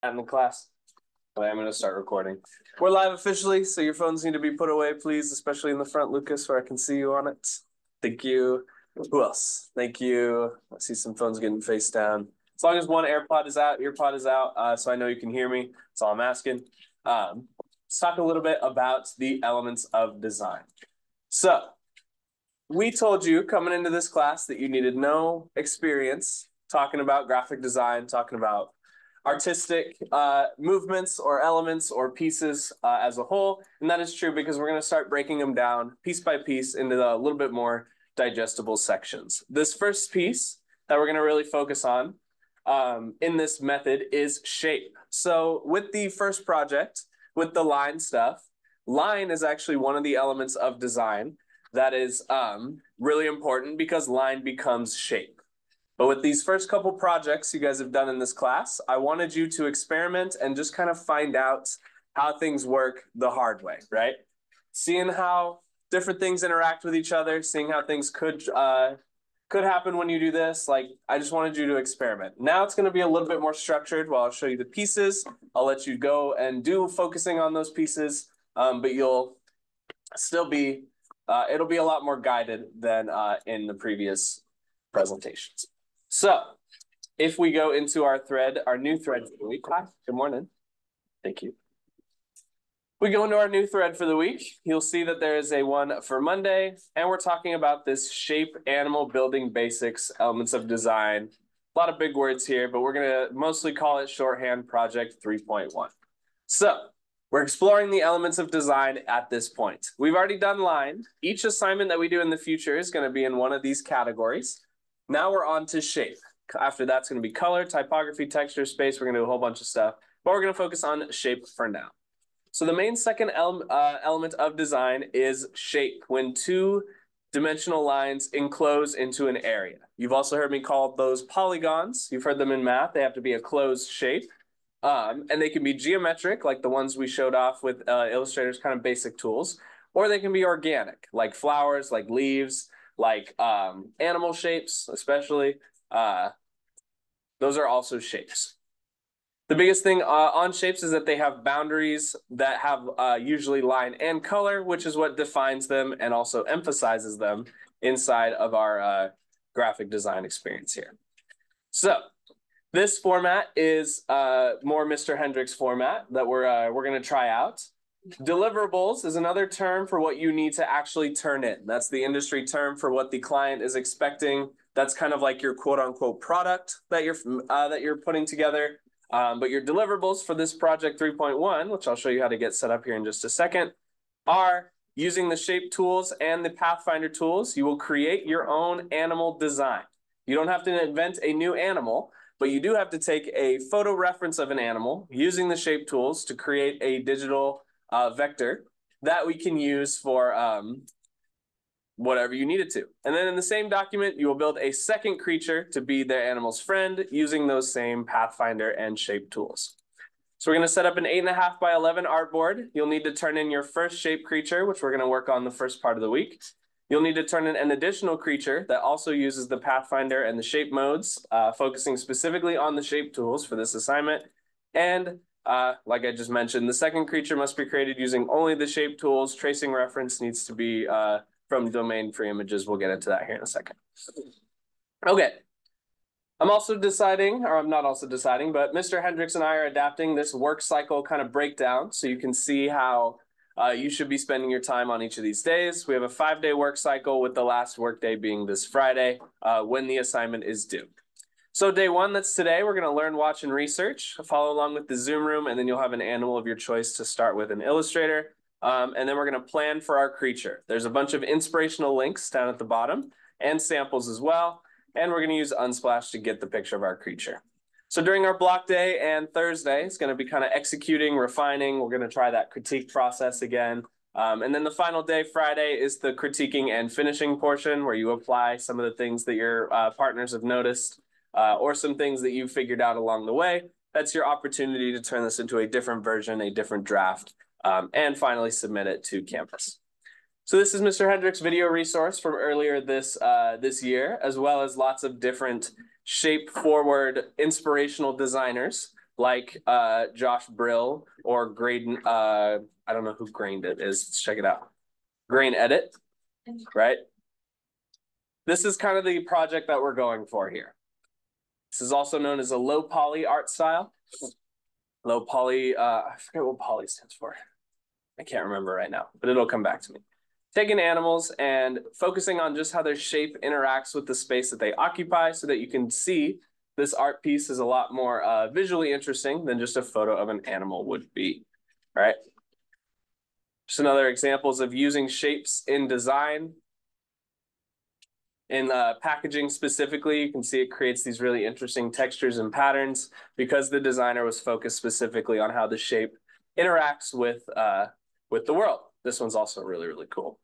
in the class. But I'm going to start recording. We're live officially, so your phones need to be put away, please, especially in the front, Lucas, where I can see you on it. Thank you. Who else? Thank you. I see some phones getting face down. As long as one AirPod is out, so I know you can hear me. That's all I'm asking. Let's talk a little bit about the elements of design. So, we told you coming into this class that you needed no experience talking about graphic design, talking about artistic movements or elements or pieces as a whole. And that is true because we're going to start breaking them down piece by piece into a little bit more digestible sections. This first piece that we're going to really focus on in this method is shape. So with the first project, with the line stuff, line is actually one of the elements of design that is really important because line becomes shape. But with these first couple projects you guys have done in this class, I wanted you to experiment and just kind of find out how things work the hard way, right? Seeing how different things interact with each other, seeing how things could happen when you do this. Like, I just wanted you to experiment. Now it's going to be a little bit more structured. While I'll show you the pieces, I'll let you go and do focusing on those pieces, but you'll still be, it'll be a lot more guided than in the previous presentations. So if we go into our thread, our new thread for the week. Hi, good morning. Thank you. We go into our new thread for the week. You'll see that there is a one for Monday, and we're talking about this shape, animal, building basics, elements of design. A lot of big words here, but we're going to mostly call it shorthand project 3.1. So we're exploring the elements of design at this point. We've already done line. Each assignment that we do in the future is going to be in one of these categories. Now we're on to shape. After that's going to be color, typography, texture, space. We're going to do a whole bunch of stuff, but we're going to focus on shape for now. So the main second element of design is shape, when two-dimensional lines enclose into an area. You've also heard me call those polygons. You've heard them in math. They have to be a closed shape, and they can be geometric, like the ones we showed off with Illustrator's kind of basic tools, or they can be organic, like flowers, like leaves, like animal shapes, especially. Those are also shapes. The biggest thing on shapes is that they have boundaries that have usually line and color, which is what defines them and also emphasizes them inside of our graphic design experience here. So this format is more Mr. Hendricks format that we're going to try out. Deliverables is another term for what you need to actually turn in. That's the industry term for what the client is expecting. That's kind of like your quote unquote product that you're putting together. But your deliverables for this project 3.1, which I'll show you how to get set up here in just a second, are using the shape tools and the Pathfinder tools. You will create your own animal design. You don't have to invent a new animal, but you do have to take a photo reference of an animal using the shape tools to create a digital vector that we can use for whatever you need it to. And then in the same document, you will build a second creature to be their animal's friend using those same Pathfinder and shape tools. So we're going to set up an 8.5 by 11 artboard. You'll need to turn in your first shape creature, which we're going to work on the first part of the week. You'll need to turn in an additional creature that also uses the Pathfinder and the shape modes, focusing specifically on the shape tools for this assignment. And like I just mentioned, the second creature must be created using only the shape tools. Tracing reference needs to be from domain-free images. We'll get into that here in a second. Okay. I'm also deciding, or I'm not also deciding, but Mr. Hendricks and I are adapting this work cycle kind of breakdown so you can see how you should be spending your time on each of these days. We have a 5-day work cycle with the last work day being this Friday when the assignment is due. So day one, that's today, we're going to learn, watch, and research. Follow along with the Zoom room, and then you'll have an animal of your choice to start with in Illustrator. And then we're going to plan for our creature. There's a bunch of inspirational links down at the bottom and samples as well. And we're going to use Unsplash to get the picture of our creature. So during our block day and Thursday, it's going to be kind of executing, refining. We're going to try that critique process again. And then the final day, Friday, is the critiquing and finishing portion where you apply some of the things that your partners have noticed or some things that you've figured out along the way. That's your opportunity to turn this into a different version, a different draft, and finally submit it to campus. So this is Mr. Hendricks' video resource from earlier this year, as well as lots of different shape-forward inspirational designers like Josh Brill or Graydon, I don't know who Grained it is. Let's check it out. Grain Edit, right? This is kind of the project that we're going for here. This is also known as a low poly art style. Low poly, I forget what poly stands for. I can't remember right now, but it'll come back to me. Taking animals and focusing on just how their shape interacts with the space that they occupy so that you can see this art piece is a lot more visually interesting than just a photo of an animal would be, right? Just another examples of using shapes in design. In packaging specifically, you can see it creates these really interesting textures and patterns because the designer was focused specifically on how the shape interacts with the world. This one's also really, really cool.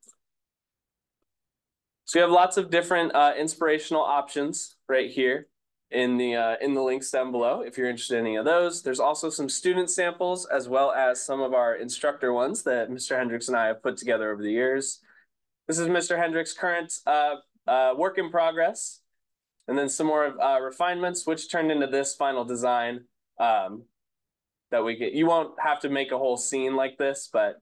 So you have lots of different inspirational options right here in the links down below if you're interested in any of those. There's also some student samples as well as some of our instructor ones that Mr. Hendricks and I have put together over the years. This is Mr. Hendricks' current work in progress, and then some more refinements, which turned into this final design that we get. You won't have to make a whole scene like this, but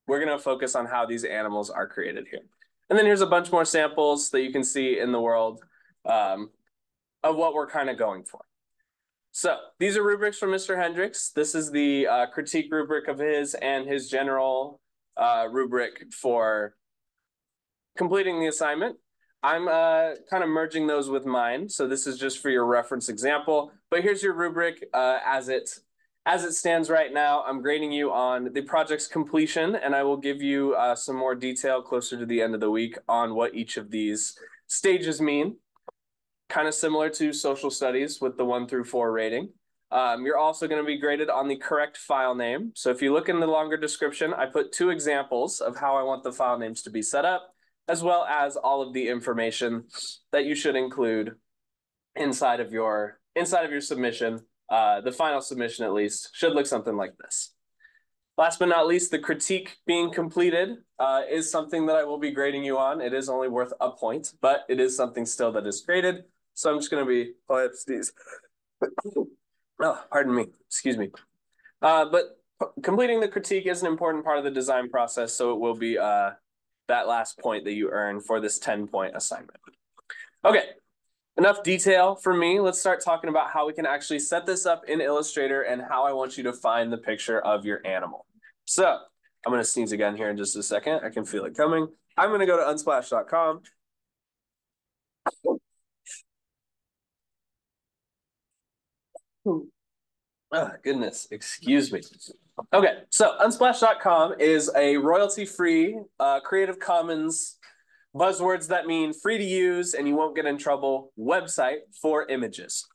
we're going to focus on how these animals are created here. And then here's a bunch more samples that you can see in the world of what we're kind of going for. So these are rubrics from Mr. Hendricks. This is the critique rubric of his and his general rubric for completing the assignment. I'm kind of merging those with mine. So this is just for your reference example, but here's your rubric as it stands right now. I'm grading you on the project's completion, and I will give you some more detail closer to the end of the week on what each of these stages mean. Kind of similar to social studies with the 1 through 4 rating. You're also going to be graded on the correct file name. So if you look in the longer description, I put 2 examples of how I want the file names to be set up, as well as all of the information that you should include inside of your submission. The final submission, at least, should look something like this. Last but not least, the critique being completed is something that I will be grading you on. It is only worth a point, but it is something still that is graded. So I'm just going to be, oh, I have to sneeze. Oh, pardon me, excuse me. But completing the critique is an important part of the design process, so it will be that last point that you earn for this 10-point assignment. Okay, enough detail for me. Let's start talking about how we can actually set this up in Illustrator and how I want you to find the picture of your animal. So I'm going to sneeze again here in just a second. I can feel it coming. I'm going to go to unsplash.com. Oh, goodness, excuse me. Okay, so Unsplash.com is a royalty-free Creative Commons buzzwords that mean free to use and you won't get in trouble website for images.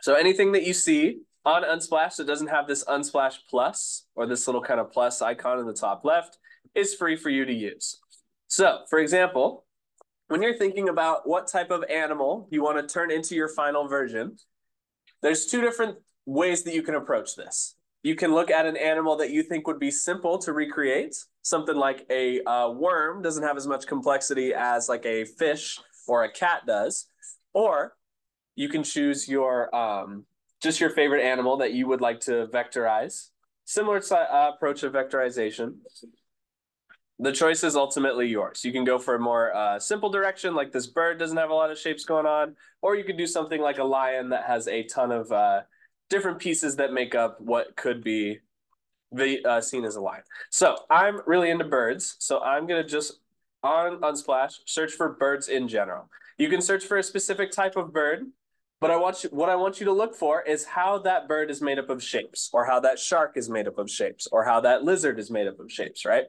So anything that you see on Unsplash that doesn't have this Unsplash plus or this little kind of plus icon in the top left is free for you to use. So for example, when you're thinking about what type of animal you want to turn into your final version, there's 2 different ways that you can approach this. You can look at an animal that you think would be simple to recreate. Something like a worm doesn't have as much complexity as like a fish or a cat does. Or you can choose your just your favorite animal that you would like to vectorize. Similar approach of vectorization. The choice is ultimately yours. You can go for a more simple direction, like this bird doesn't have a lot of shapes going on, or you could do something like a lion that has a ton of different pieces that make up what could be seen as a lion. So I'm really into birds, so I'm going to just, on Unsplash, search for birds in general. You can search for a specific type of bird, but what I want you to look for is how that bird is made up of shapes, or how that shark is made up of shapes, or how that lizard is made up of shapes, right?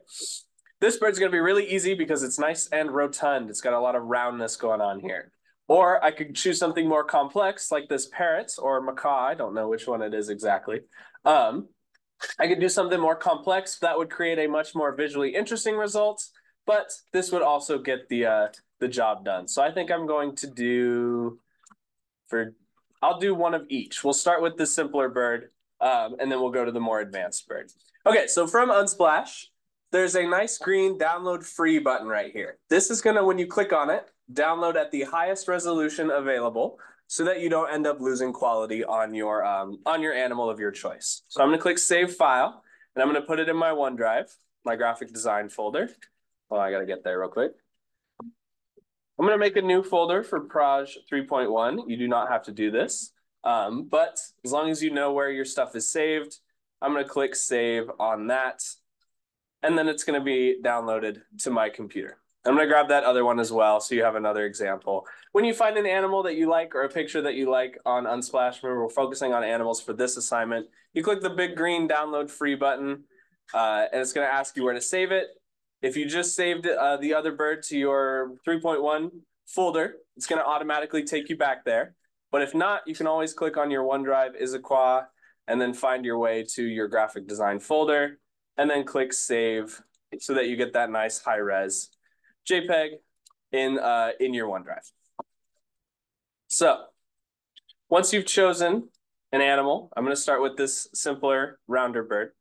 This bird's going to be really easy because it's nice and rotund. It's got a lot of roundness going on here. Or I could choose something more complex like this parrot or macaw. I don't know which one it is exactly. I could do something more complex that would create a much more visually interesting result, but this would also get the job done. So I think I'm going to do, I'll do one of each. We'll start with the simpler bird, and then we'll go to the more advanced bird. Okay, so from Unsplash, there's a nice green download free button right here. This is going to, when you click on it, download at the highest resolution available so that you don't end up losing quality on your animal of your choice. So I'm going to click Save File, and I'm going to put it in my OneDrive, my graphic design folder. Oh, I got to get there real quick. I'm going to make a new folder for PROJ 3.1. You do not have to do this, but as long as you know where your stuff is saved, I'm going to click Save on that, and then it's going to be downloaded to my computer. I'm going to grab that other one as well, so you have another example. When you find an animal that you like or a picture that you like on Unsplash, remember we're focusing on animals for this assignment, you click the big green download free button, and it's going to ask you where to save it. If you just saved the other bird to your 3.1 folder, it's going to automatically take you back there. But if not, you can always click on your OneDrive Issaquah and then find your way to your graphic design folder, and then click Save so that you get that nice high-res JPEG in your OneDrive. So once you've chosen an animal, I'm going to start with this simpler, rounder bird.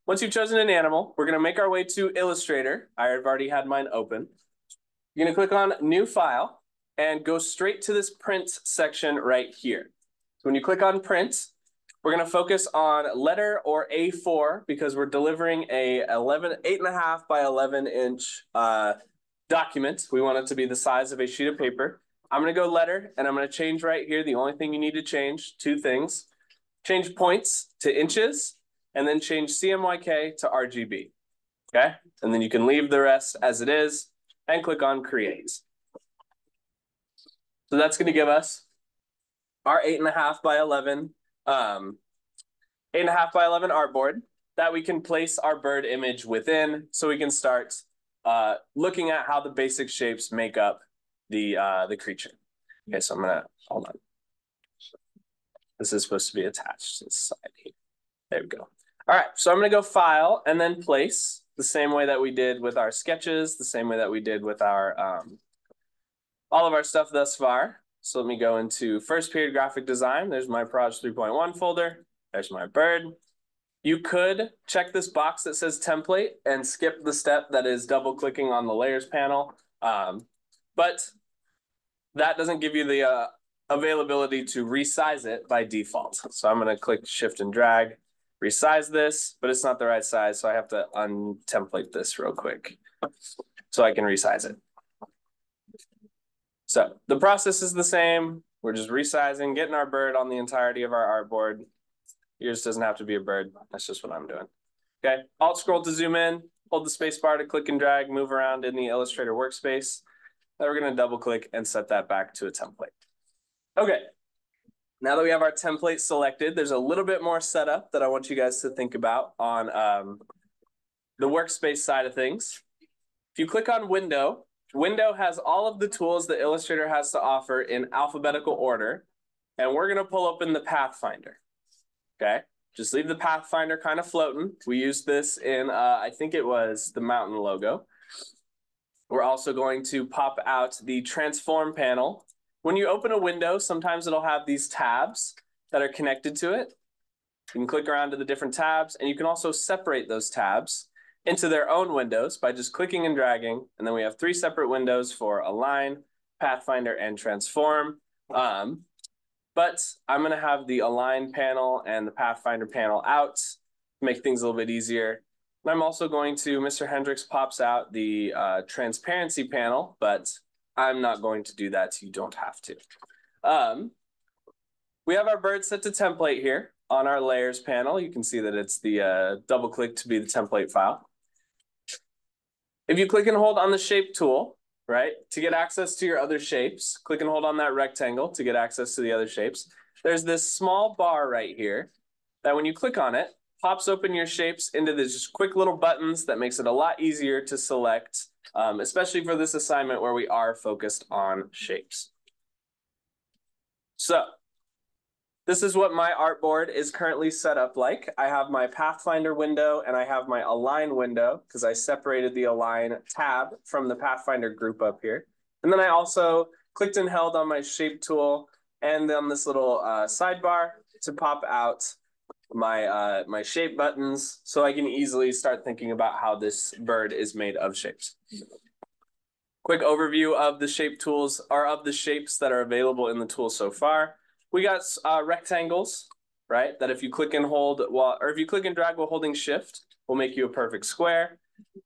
Once you've chosen an animal, we're going to make our way to Illustrator. I've already had mine open. You're going to click on New File and go straight to this Print section right here. So when you click on Print, we're going to focus on letter or A4 because we're delivering a 8.5 by 11 inch document. We want it to be the size of a sheet of paper. I'm going to go letter, and I'm going to change right here. The only thing you need to change, two things. Change points to inches, and then change CMYK to RGB, okay? And then you can leave the rest as it is and click on Create. So that's going to give us our 8.5 by 11 8.5 by 11 artboard that we can place our bird image within, so we can start looking at how the basic shapes make up the creature. Okay, so I'm gonna, hold on. This is supposed to be attached to the side here. There we go. All right, so I'm gonna go File and then Place, the same way that we did with our sketches, the same way that we did with our all of our stuff thus far. So let me go into first period graphic design. There's my PROJ 3.1 folder. There's my bird. You could check this box that says template and skip the step that is double clicking on the layers panel. But that doesn't give you the availability to resize it by default. So I'm going to click Shift and drag, resize this, but it's not the right size. So I have to untemplate this real quick so I can resize it. So the process is the same. We're just resizing, getting our bird on the entirety of our artboard. Yours doesn't have to be a bird. That's just what I'm doing. Okay, Alt scroll to zoom in, hold the space bar to click and drag, move around in the Illustrator workspace. Then we're going to double click and set that back to a template. Okay, now that we have our template selected, there's a little bit more setup that I want you guys to think about on the workspace side of things. If you click on Window, Window has all of the tools that Illustrator has to offer in alphabetical order, and we're going to pull open the Pathfinder. Okay, just leave the Pathfinder kind of floating. We used this in, I think it was the mountain logo. We're also going to pop out the Transform panel. When you open a window, sometimes it'll have these tabs that are connected to it. You can click around to the different tabs, and you can also separate those tabs into their own windows by just clicking and dragging. And then we have 3 separate windows for Align, Pathfinder, and Transform. But I'm going to have the Align panel and the Pathfinder panel out to make things a little bit easier. And I'm also going to, Mr. Hendricks pops out the transparency panel, but I'm not going to do that, so you don't have to. We have our bird set to template here on our layers panel. You can see that it's the double click to be the template file. If you click and hold on the shape tool, right, to get access to your other shapes, click and hold on that rectangle to get access to the other shapes. There's this small bar right here that when you click on it, pops open your shapes into these just quick little buttons that makes it a lot easier to select, especially for this assignment where we are focused on shapes. So this is what my artboard is currently set up like. I have my Pathfinder window and I have my Align window because I separated the Align tab from the Pathfinder group up here. And then I also clicked and held on my shape tool and on this little sidebar to pop out my my shape buttons so I can easily start thinking about how this bird is made of shapes. Quick overview of the shape tools, or of the shapes that are available in the tool so far. We got rectangles, right? That if you click and hold or if you click and drag while holding shift, will make you a perfect square.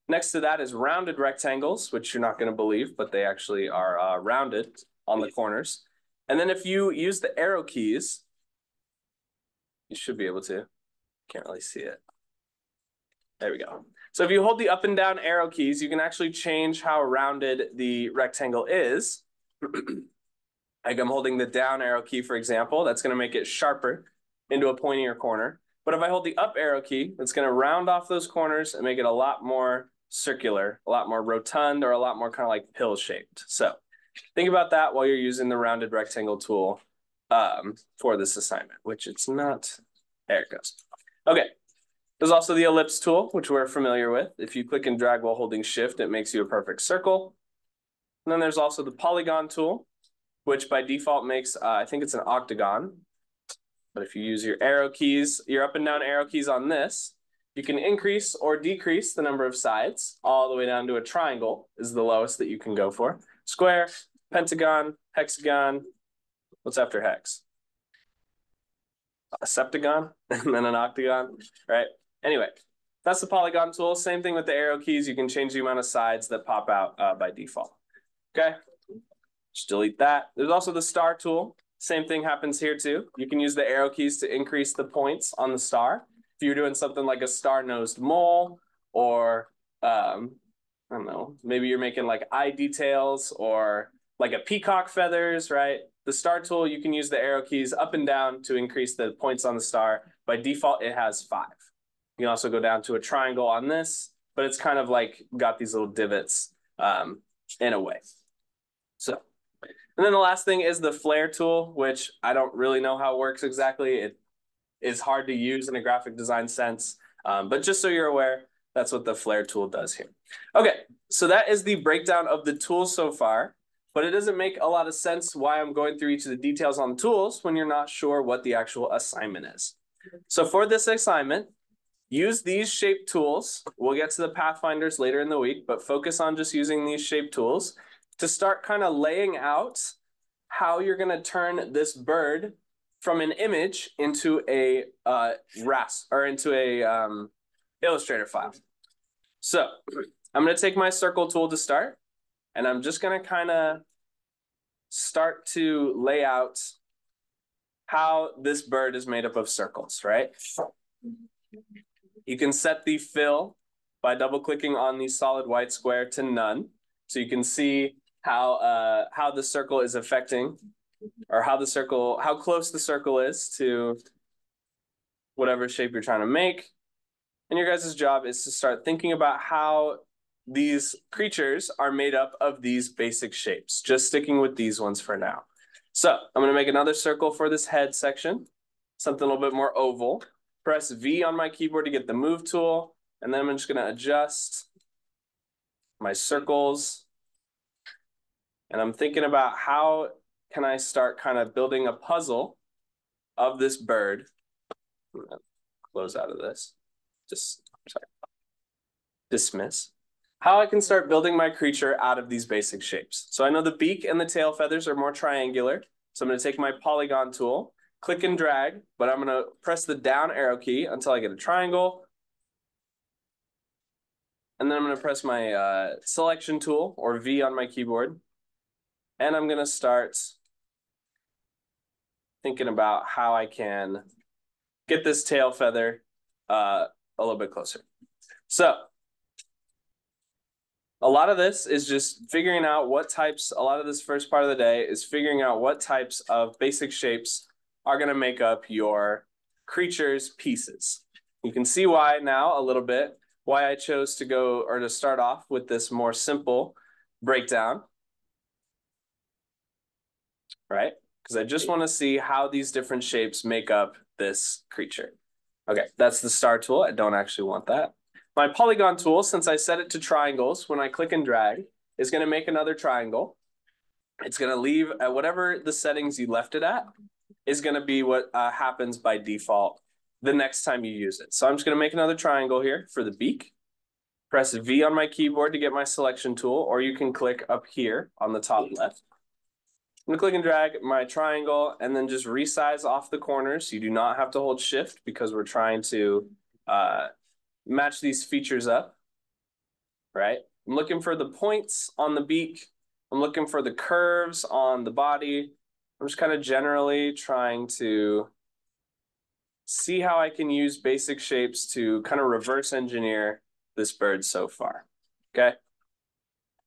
Next to that is rounded rectangles, which you're not going to believe, but they actually are rounded on the corners. And then if you use the arrow keys, you should be able to. Can't really see it. There we go. So if you hold the up and down arrow keys, you can actually change how rounded the rectangle is. Like I'm holding the down arrow key, for example, that's going to make it sharper into a pointier corner. But if I hold the up arrow key, it's going to round off those corners and make it a lot more circular, a lot more rotund, or a lot more kind of like pill shaped. So think about that while you're using the rounded rectangle tool for this assignment, which it's not. There it goes. Okay. There's also the ellipse tool, which we're familiar with. If you click and drag while holding shift, it makes you a perfect circle. And then there's also the polygon tool, which by default makes, I think it's an octagon. But if you use your arrow keys, your up and down arrow keys on this, you can increase or decrease the number of sides all the way down to a triangle is the lowest that you can go for. Square, pentagon, hexagon. What's after hex? A septagon and then an octagon, right? Anyway, that's the polygon tool. Same thing with the arrow keys. You can change the amount of sides that pop out by default. Okay, just delete that. There's also the star tool. Same thing happens here too. You can use the arrow keys to increase the points on the star. If you're doing something like a star-nosed mole, or I don't know, maybe you're making like eye details or like a peacock feathers, right? The star tool, you can use the arrow keys up and down to increase the points on the star. By default, it has 5. You can also go down to a triangle on this, but it's kind of like got these little divots in a way. So, and then the last thing is the flare tool, which I don't really know how it works exactly. It is hard to use in a graphic design sense, but just so you're aware, that's what the flare tool does here. Okay, so that is the breakdown of the tools so far, but it doesn't make a lot of sense why I'm going through each of the details on the tools when you're not sure what the actual assignment is. So for this assignment, use these shape tools. We'll get to the pathfinders later in the week, but focus on just using these shape tools to start kind of laying out how you're going to turn this bird from an image into a into a Illustrator file. So I'm going to take my circle tool to start, and I'm just going to kind of start to lay out how this bird is made up of circles, right? You can set the fill by double clicking on the solid white square to none. So you can see how the circle is affecting, or how close the circle is to whatever shape you're trying to make. And your guys' job is to start thinking about how these creatures are made up of these basic shapes, just sticking with these ones for now. So I'm going to make another circle for this head section, something a little bit more oval. Press V on my keyboard to get the move tool, and then I'm just going to adjust my circles. And I'm thinking about how can I start kind of building a puzzle of this bird. I'm going to close out of this. Dismiss. How I can start building my creature out of these basic shapes. So I know the beak and the tail feathers are more triangular. So I'm going to take my polygon tool, click and drag, but I'm going to press the down arrow key until I get a triangle. And then I'm going to press my selection tool, or V on my keyboard. And I'm going to start thinking about how I can get this tail feather a little bit closer. So a lot of this is just figuring out what types, a lot of this first part of the day is figuring out what types of basic shapes are going to make up your creature's pieces. You can see why now a little bit, why I chose to go or to start off with this more simple breakdown, right? Because I just want to see how these different shapes make up this creature. Okay, that's the star tool. I don't actually want that. My polygon tool, since I set it to triangles, when I click and drag, is going to make another triangle. It's going to leave at whatever the settings you left it at is going to be what happens by default the next time you use it. So I'm just going to make another triangle here for the beak. Press V on my keyboard to get my selection tool, or you can click up here on the top left. I'm gonna click and drag my triangle and then just resize off the corners. You do not have to hold shift because we're trying to match these features up, right? I'm looking for the points on the beak. I'm looking for the curves on the body. I'm just kind of generally trying to see how I can use basic shapes to kind of reverse engineer this bird so far, okay?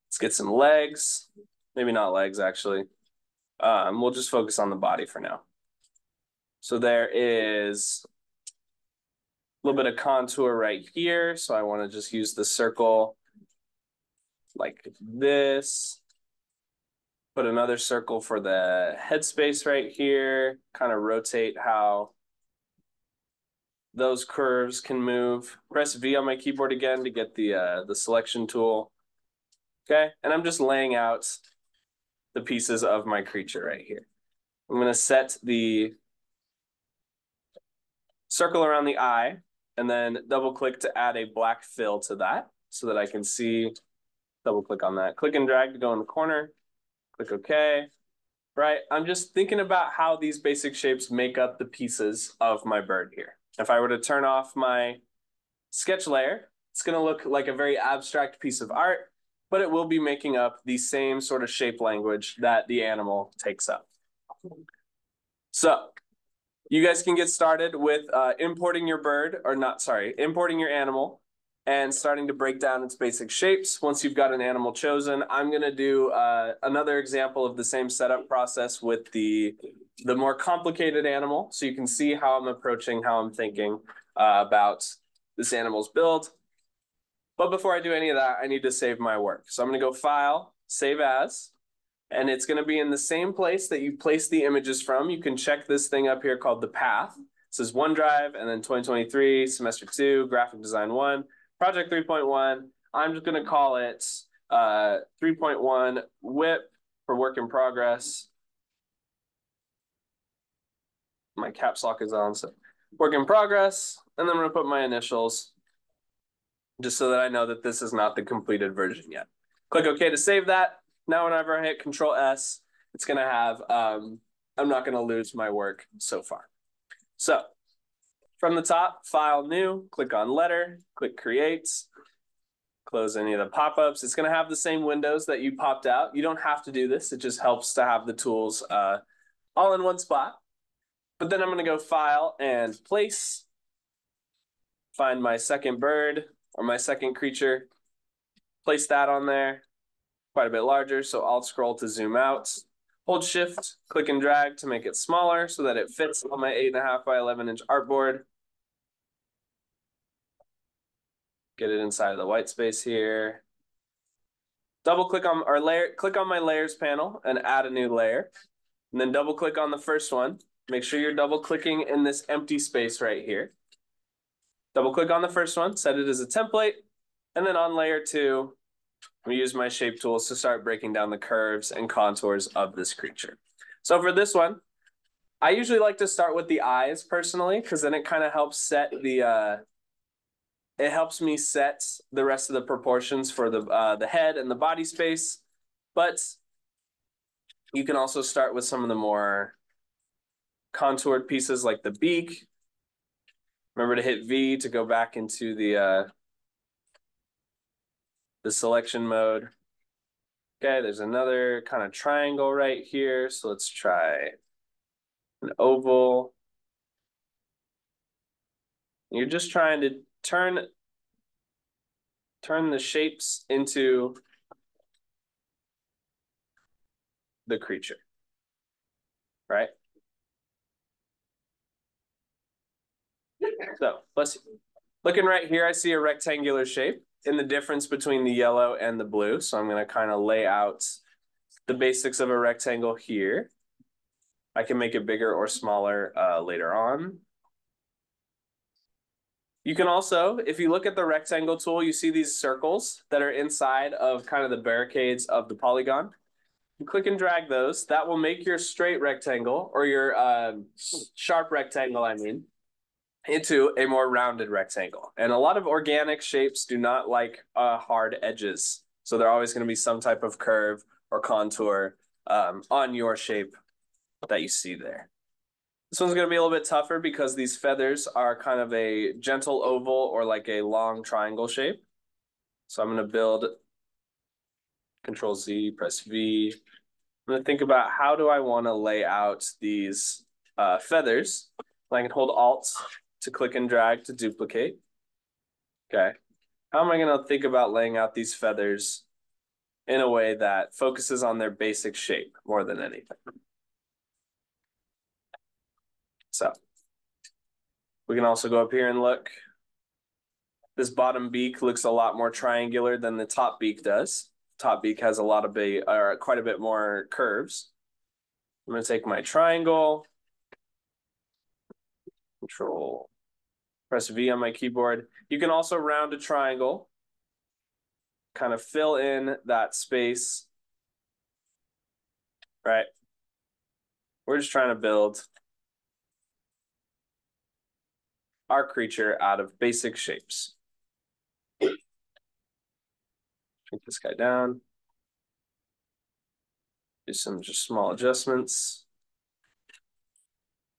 Let's get some legs. Maybe not legs, actually. We'll just focus on the body for now. So there is a little bit of contour right here. So I want to just use the circle like this. Put another circle for the headspace right here. Kind of rotate how those curves can move. Press V on my keyboard again to get the selection tool. Okay, and I'm just laying out the pieces of my creature right here. I'm going to set the circle around the eye and then double click to add a black fill to that so that I can see, double click on that, click and drag to go in the corner, click OK, right? I'm just thinking about how these basic shapes make up the pieces of my bird here. If I were to turn off my sketch layer, it's going to look like a very abstract piece of art, but it will be making up the same sort of shape language that the animal takes up. So you guys can get started with importing your bird, or not, sorry, importing your animal and starting to break down its basic shapes. Once you've got an animal chosen, I'm going to do another example of the same setup process with the more complicated animal, so you can see how I'm approaching, how I'm thinking about this animal's build. But before I do any of that, I need to save my work. So I'm going to go File, Save As, and it's going to be in the same place that you place the images from. You can check this thing up here called the path. It says OneDrive, and then 2023, Semester 2, Graphic Design 1, Project 3.1. I'm just going to call it 3.1 WIP for work in progress. My caps lock is on, so work in progress. And then I'm going to put my initials, just so that I know that this is not the completed version yet. Click OK to save that. Now whenever I hit Control S, it's going to have, I'm not going to lose my work so far. So from the top, File, New, click on Letter, click Create, close any of the pop-ups. It's going to have the same windows that you popped out. You don't have to do this. It just helps to have the tools all in one spot. But then I'm going to go File and Place, find my second bird or my second creature, place that on there, quite a bit larger. So I'll scroll to zoom out, hold shift, click and drag to make it smaller so that it fits on my 8.5 by 11-inch artboard. Get it inside of the white space here. Double click on our layer, click on my layers panel and add a new layer. And then double click on the first one. Make sure you're double clicking in this empty space right here. Double click on the first one, set it as a template. And then on layer 2, we use my shape tools to start breaking down the curves and contours of this creature. So for this one, I usually like to start with the eyes personally, because then it kind of helps set the, it helps me set the rest of the proportions for the head and the body space. But you can also start with some of the more contoured pieces like the beak. Remember to hit V to go back into the selection mode. Okay, there's another kind of triangle right here. So let's try an oval. You're just trying to turn the shapes into the creature, right? So let's looking right here, I see a rectangular shape in the difference between the yellow and the blue. So I'm going to kind of lay out the basics of a rectangle here. I can make it bigger or smaller later on. You can also, if you look at the rectangle tool, you see these circles that are inside of kind of the barricades of the polygon. You click and drag those. That will make your straight rectangle, or your sharp rectangle, I mean. into a more rounded rectangle. And a lot of organic shapes do not like hard edges. So they're always going to be some type of curve or contour on your shape that you see there. This one's going to be a little bit tougher because these feathers are kind of a gentle oval or like a long triangle shape. So I'm going to build Control Z, press V. I'm going to think about how do I want to lay out these feathers. I can hold Alt to click and drag to duplicate. Okay. How am I going to think about laying out these feathers in a way that focuses on their basic shape more than anything? So we can also go up here and look. This bottom beak looks a lot more triangular than the top beak does. Top beak has a lot of quite a bit more curves. I'm going to take my triangle, Control, press V on my keyboard. You can also round a triangle, kind of fill in that space, right? We're just trying to build our creature out of basic shapes. Shrink this guy down. Do some just small adjustments.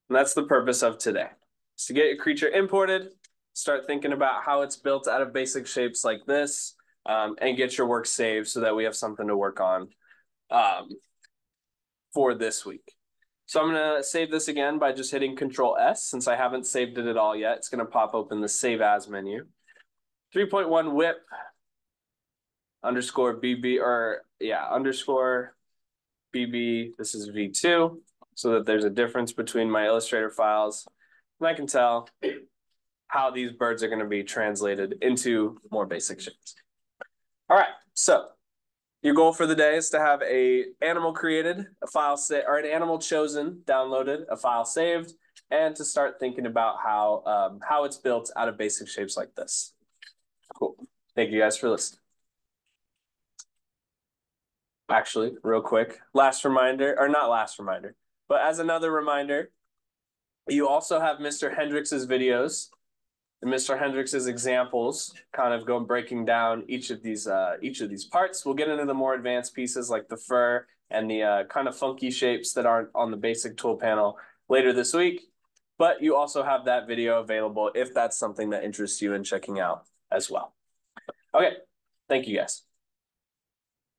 And that's the purpose of today. Is to get your creature imported, start thinking about how it's built out of basic shapes like this, and get your work saved so that we have something to work on for this week. So I'm going to save this again by just hitting Control S. Since I haven't saved it at all yet, it's going to pop open the Save As menu. 3.1 whip underscore BB, underscore BB. This is V2, so that there's a difference between my Illustrator files. And I can tell how these birds are going to be translated into more basic shapes. All right, so your goal for the day is to have a animal created, a file or an animal chosen, downloaded, a file saved, and to start thinking about how it's built out of basic shapes like this. Cool. Thank you guys for listening. Actually, real quick, last reminder, or not last reminder, but as another reminder, you also have Mr. Hendrix's videos and Mr. Hendrix's examples, kind of breaking down each of these parts. We'll get into the more advanced pieces like the fur and the kind of funky shapes that aren't on the basic tool panel later this week. But you also have that video available if that's something that interests you in checking out as well. Okay, thank you guys.